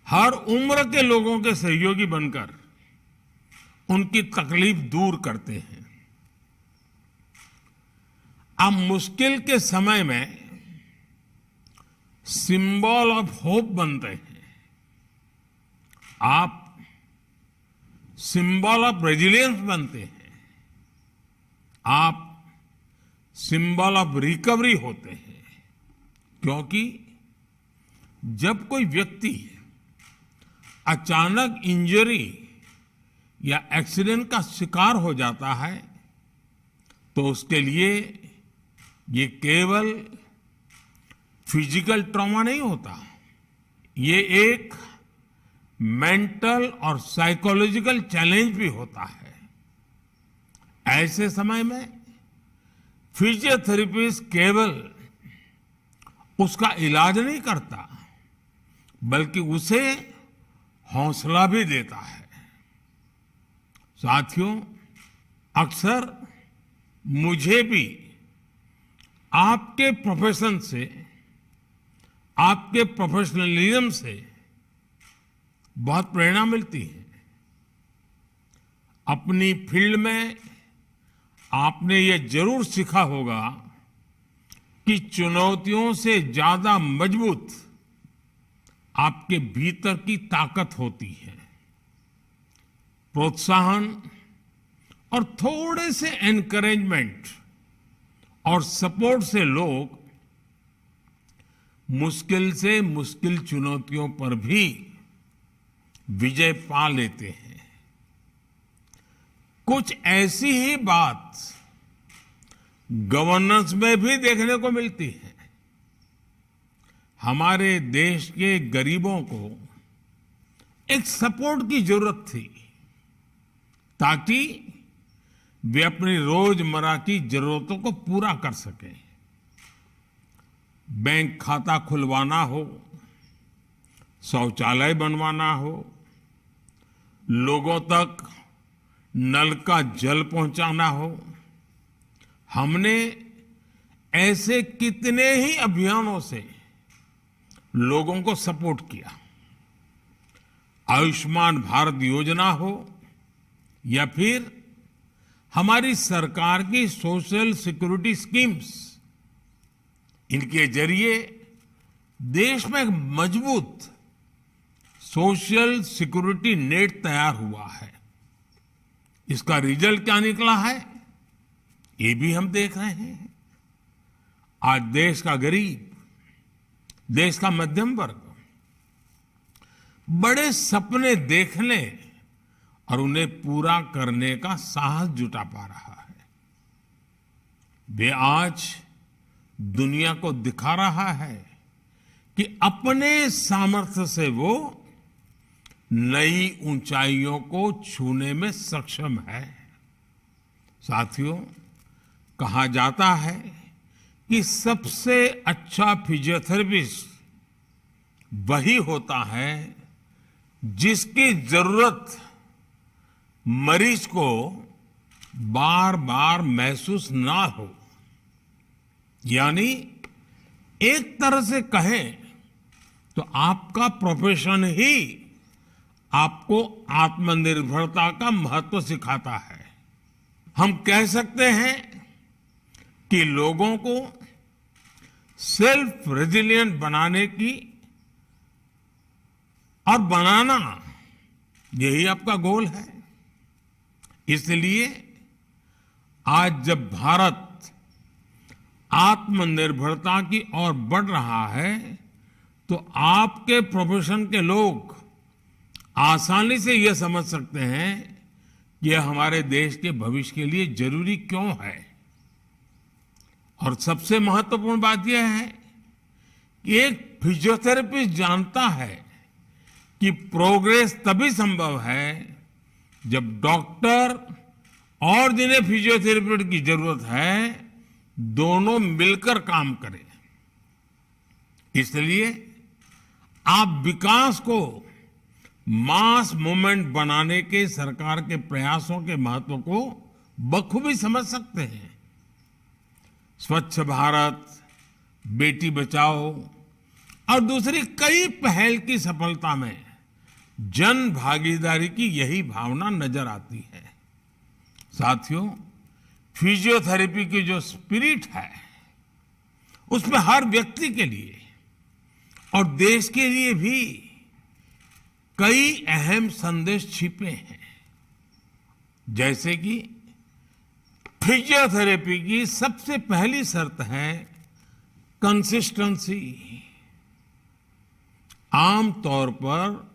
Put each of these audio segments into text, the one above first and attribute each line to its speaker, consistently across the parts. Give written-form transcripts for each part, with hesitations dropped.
Speaker 1: हर उम्र के लोगों के सहयोगी बनकर उनकी तकलीफ दूर करते हैं। आप मुश्किल के समय में सिंबल ऑफ होप बनते हैं। आप सिंबल ऑफ रेजिलियंस बनते हैं। आप सिंबल ऑफ रिकवरी होते हैं। क्योंकि जब कोई व्यक्ति अचानक इंजरी या एक्सीडेंट का शिकार हो जाता है तो उसके लिए ये केवल फिजिकल ट्रॉमा नहीं होता, ये एक मेंटल और साइकोलॉजिकल चैलेंज भी होता है। ऐसे समय में फिजियोथेरेपिस्ट केवल उसका इलाज नहीं करता बल्कि उसे हौसला भी देता है। साथियों, अक्सर मुझे भी आपके प्रोफेशन से, आपके प्रोफेशनलिज्म से बहुत प्रेरणा मिलती है। अपनी फील्ड में आपने ये जरूर सीखा होगा कि चुनौतियों से ज्यादा मजबूत आपके भीतर की ताकत होती है। प्रोत्साहन और थोड़े से एनकरेजमेंट और सपोर्ट से लोग मुश्किल से मुश्किल चुनौतियों पर भी विजय पा लेते हैं। कुछ ऐसी ही बात गवर्नेंस में भी देखने को मिलती है। हमारे देश के गरीबों को एक सपोर्ट की जरूरत थी ताकि वे अपनी रोजमर्रा की जरूरतों को पूरा कर सकें। बैंक खाता खुलवाना हो, शौचालय बनवाना हो, लोगों तक नल का जल पहुंचाना हो, हमने ऐसे कितने ही अभियानों से लोगों को सपोर्ट किया। आयुष्मान भारत योजना हो या फिर हमारी सरकार की सोशल सिक्योरिटी स्कीम्स, इनके जरिए देश में एक मजबूत सोशल सिक्योरिटी नेट तैयार हुआ है। इसका रिजल्ट क्या निकला है ये भी हम देख रहे हैं। आज देश का गरीब, देश का मध्यम वर्ग बड़े सपने देखने और उन्हें पूरा करने का साहस जुटा पा रहा है। वे आज दुनिया को दिखा रहा है कि अपने सामर्थ्य से वो नई ऊंचाइयों को छूने में सक्षम है। साथियों, कहा जाता है कि सबसे अच्छा फिजियोथेरेपिस्ट वही होता है जिसकी जरूरत मरीज को बार बार महसूस ना हो। यानी एक तरह से कहें तो आपका प्रोफेशन ही आपको आत्मनिर्भरता का महत्व सिखाता है। हम कह सकते हैं कि लोगों को सेल्फ रेजिलिएंट बनाने की और बनाना यही आपका गोल है। इसलिए आज जब भारत आत्मनिर्भरता की ओर बढ़ रहा है तो आपके प्रोफेशन के लोग आसानी से यह समझ सकते हैं कि यह हमारे देश के भविष्य के लिए जरूरी क्यों है। और सबसे महत्वपूर्ण बात यह है कि एक फिजियोथेरेपिस्ट जानता है कि प्रोग्रेस तभी संभव है जब डॉक्टर और जिन्हें फिजियोथेरेपी की जरूरत है दोनों मिलकर काम करें। इसलिए आप विकास को मास मूवमेंट बनाने के सरकार के प्रयासों के महत्व को बखूबी समझ सकते हैं। स्वच्छ भारत, बेटी बचाओ और दूसरी कई पहल की सफलता में जन भागीदारी की यही भावना नजर आती है। साथियों, फिजियोथेरेपी की जो स्पिरिट है, उसमें हर व्यक्ति के लिए और देश के लिए भी कई अहम संदेश छिपे हैं। जैसे कि फिजियोथेरेपी की सबसे पहली शर्त है कंसिस्टेंसी। आमतौर पर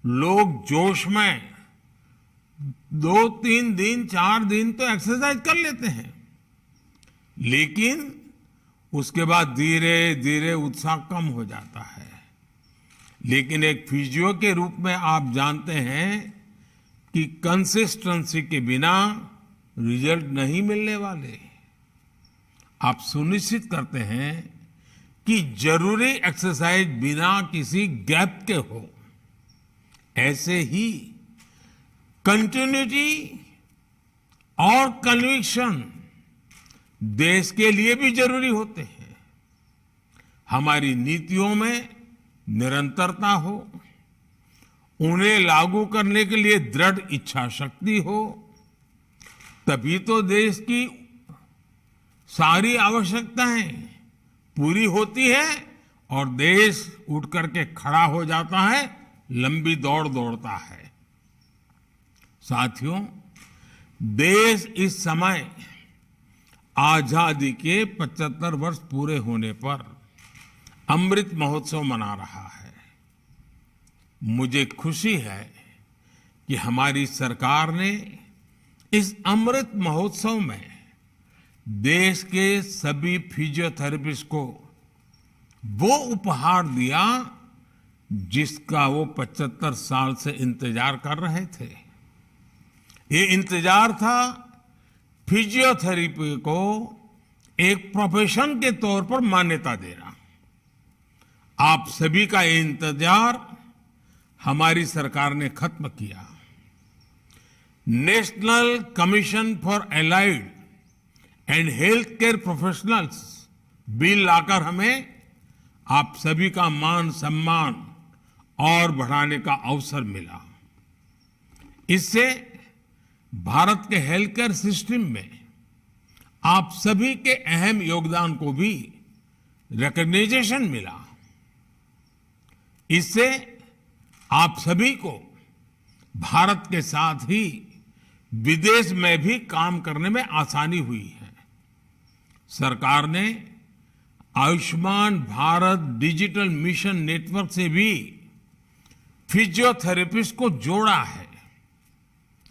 Speaker 1: लोग जोश में 2-3 दिन 4 दिन तो एक्सरसाइज कर लेते हैं, लेकिन उसके बाद धीरे धीरे उत्साह कम हो जाता है। लेकिन एक फिजियो के रूप में आप जानते हैं कि कंसिस्टेंसी के बिना रिजल्ट नहीं मिलने वाले। आप सुनिश्चित करते हैं कि जरूरी एक्सरसाइज बिना किसी गैप के हो। ऐसे ही कंटिन्यूटी और कन्विक्शन देश के लिए भी जरूरी होते हैं। हमारी नीतियों में निरंतरता हो, उन्हें लागू करने के लिए दृढ़ इच्छा शक्ति हो, तभी तो देश की सारी आवश्यकताएं पूरी होती है और देश उठ करके खड़ा हो जाता है, लंबी दौड़ दौड़ता है। साथियों, देश इस समय आजादी के 75 वर्ष पूरे होने पर अमृत महोत्सव मना रहा है। मुझे खुशी है कि हमारी सरकार ने इस अमृत महोत्सव में देश के सभी फिजियोथेरेपिस्ट को वो उपहार दिया जिसका वो 75 साल से इंतजार कर रहे थे। ये इंतजार था फिजियोथेरेपी को एक प्रोफेशन के तौर पर मान्यता देना। आप सभी का ये इंतजार हमारी सरकार ने खत्म किया। National commission for allied and health care professionals bill लाकर हमें आप सभी का मान सम्मान और बढ़ाने का अवसर मिला। इससे भारत के हेल्थ केयर सिस्टम में आप सभी के अहम योगदान को भी रिकॉग्निशन मिला। इससे आप सभी को भारत के साथ ही विदेश में भी काम करने में आसानी हुई है। सरकार ने Ayushman Bharat digital mission network से भी फिजियोथेरेपिस्ट को जोड़ा है।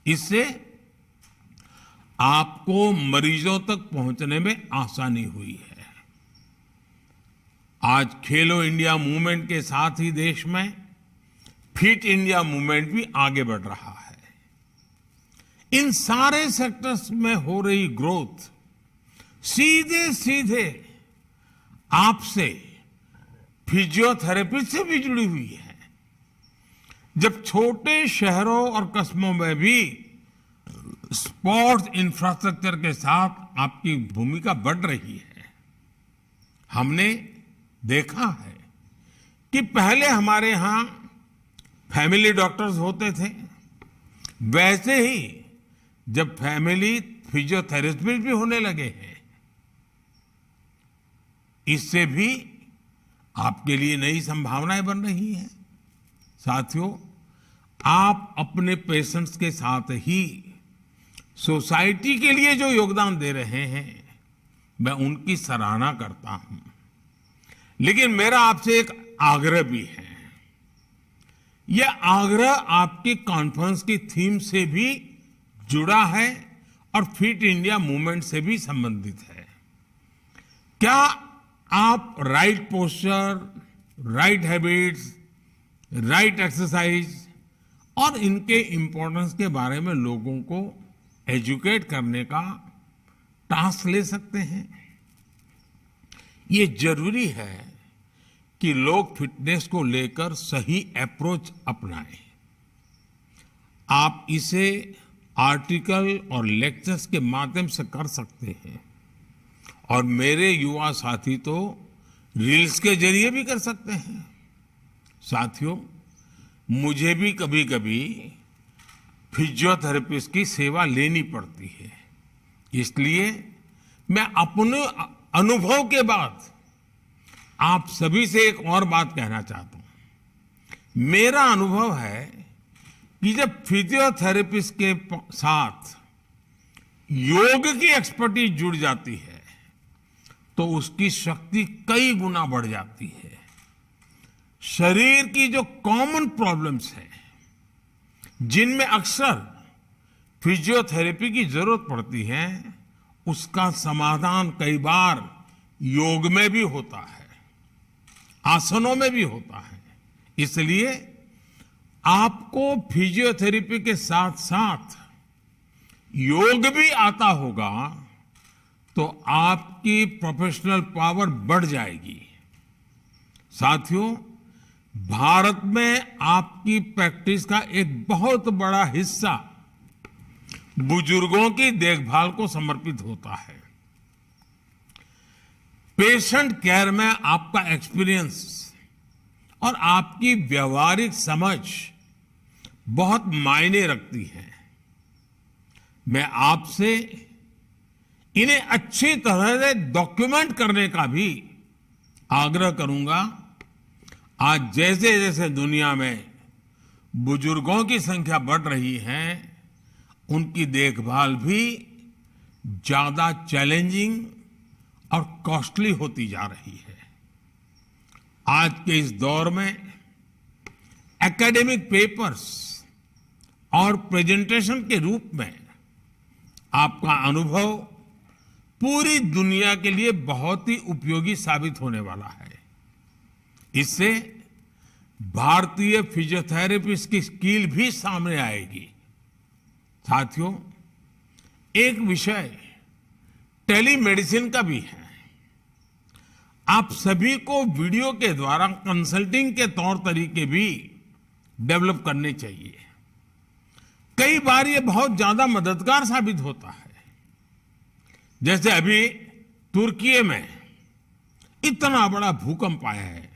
Speaker 1: इससे आपको मरीजों तक पहुंचने में आसानी हुई है। आज खेलो इंडिया मूवमेंट के साथ ही देश में फिट इंडिया मूवमेंट भी आगे बढ़ रहा है। इन सारे सेक्टर्स में हो रही ग्रोथ सीधे सीधे आपसे फिजियोथेरेपी से भी जुड़ी हुई है। जब छोटे शहरों और कस्बों में भी स्पोर्ट्स इंफ्रास्ट्रक्चर के साथ आपकी भूमिका बढ़ रही है, हमने देखा है कि पहले हमारे यहां फैमिली डॉक्टर्स होते थे, वैसे ही जब फैमिली फिजियोथेरेपिस्ट भी होने लगे हैं। इससे भी आपके लिए नई संभावनाएं बन रही हैं। साथियों, आप अपने पेशेंट्स के साथ ही सोसाइटी के लिए जो योगदान दे रहे हैं, मैं उनकी सराहना करता हूं। लेकिन मेरा आपसे एक आग्रह भी है। यह आग्रह आपकी कॉन्फ्रेंस की थीम से भी जुड़ा है और फिट इंडिया मूवमेंट से भी संबंधित है। क्या आप right posture, right habits, right exercise और इनके इंपॉर्टेंस के बारे में लोगों को एजुकेट करने का टास्क ले सकते हैं? ये जरूरी है कि लोग फिटनेस को लेकर सही अप्रोच अपनाएं। आप इसे आर्टिकल और लेक्चर्स के माध्यम से कर सकते हैं और मेरे युवा साथी तो रील्स के जरिए भी कर सकते हैं। साथियों, मुझे भी कभी कभी फिजियोथेरेपिस्ट की सेवा लेनी पड़ती है। इसलिए मैं अपने अनुभव के बाद आप सभी से एक और बात कहना चाहता हूं। मेरा अनुभव है कि जब फिजियोथेरेपिस्ट के साथ योग की एक्सपर्टीज जुड़ जाती है तो उसकी शक्ति कई गुना बढ़ जाती है। शरीर की जो कॉमन प्रॉब्लम्स हैं, जिनमें अक्सर फिजियोथेरेपी की जरूरत पड़ती है, उसका समाधान कई बार योग में भी होता है, आसनों में भी होता है। इसलिए आपको फिजियोथेरेपी के साथ साथ योग भी आता होगा तो आपकी प्रोफेशनल पावर बढ़ जाएगी। साथियों, भारत में आपकी प्रैक्टिस का एक बहुत बड़ा हिस्सा बुजुर्गों की देखभाल को समर्पित होता है। पेशेंट केयर में आपका एक्सपीरियंस और आपकी व्यवहारिक समझ बहुत मायने रखती है। मैं आपसे इन्हें अच्छी तरह से डॉक्यूमेंट करने का भी आग्रह करूंगा। आज जैसे जैसे दुनिया में बुजुर्गों की संख्या बढ़ रही है, उनकी देखभाल भी ज्यादा चैलेंजिंग और कॉस्टली होती जा रही है। आज के इस दौर में एकेडमिक पेपर्स और प्रेजेंटेशन के रूप में आपका अनुभव पूरी दुनिया के लिए बहुत ही उपयोगी साबित होने वाला है। इससे भारतीय फिजियोथेरेपिस्ट की स्किल भी सामने आएगी। साथियों, एक विषय टेलीमेडिसिन का भी है। आप सभी को वीडियो के द्वारा कंसल्टिंग के तौर तरीके भी डेवलप करने चाहिए। कई बार ये बहुत ज्यादा मददगार साबित होता है। जैसे अभी तुर्की में इतना बड़ा भूकंप आया है,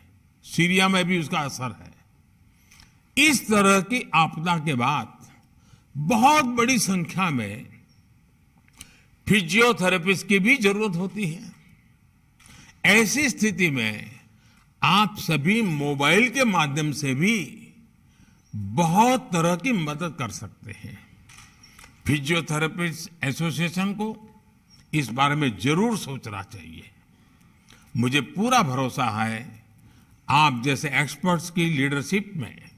Speaker 1: सीरिया में भी उसका असर है। इस तरह की आपदा के बाद बहुत बड़ी संख्या में फिजियोथेरेपिस्ट की भी जरूरत होती है। ऐसी स्थिति में आप सभी मोबाइल के माध्यम से भी बहुत तरह की मदद कर सकते हैं। फिजियोथेरेपिस्ट एसोसिएशन को इस बारे में जरूर सोचना चाहिए। मुझे पूरा भरोसा है आप जैसे एक्सपर्ट्स की लीडरशिप में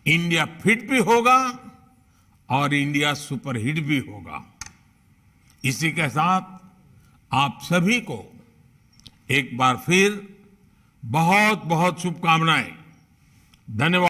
Speaker 1: इंडिया फिट भी होगा और इंडिया सुपरहिट भी होगा। इसी के साथ आप सभी को एक बार फिर बहुत बहुत शुभकामनाएं। धन्यवाद।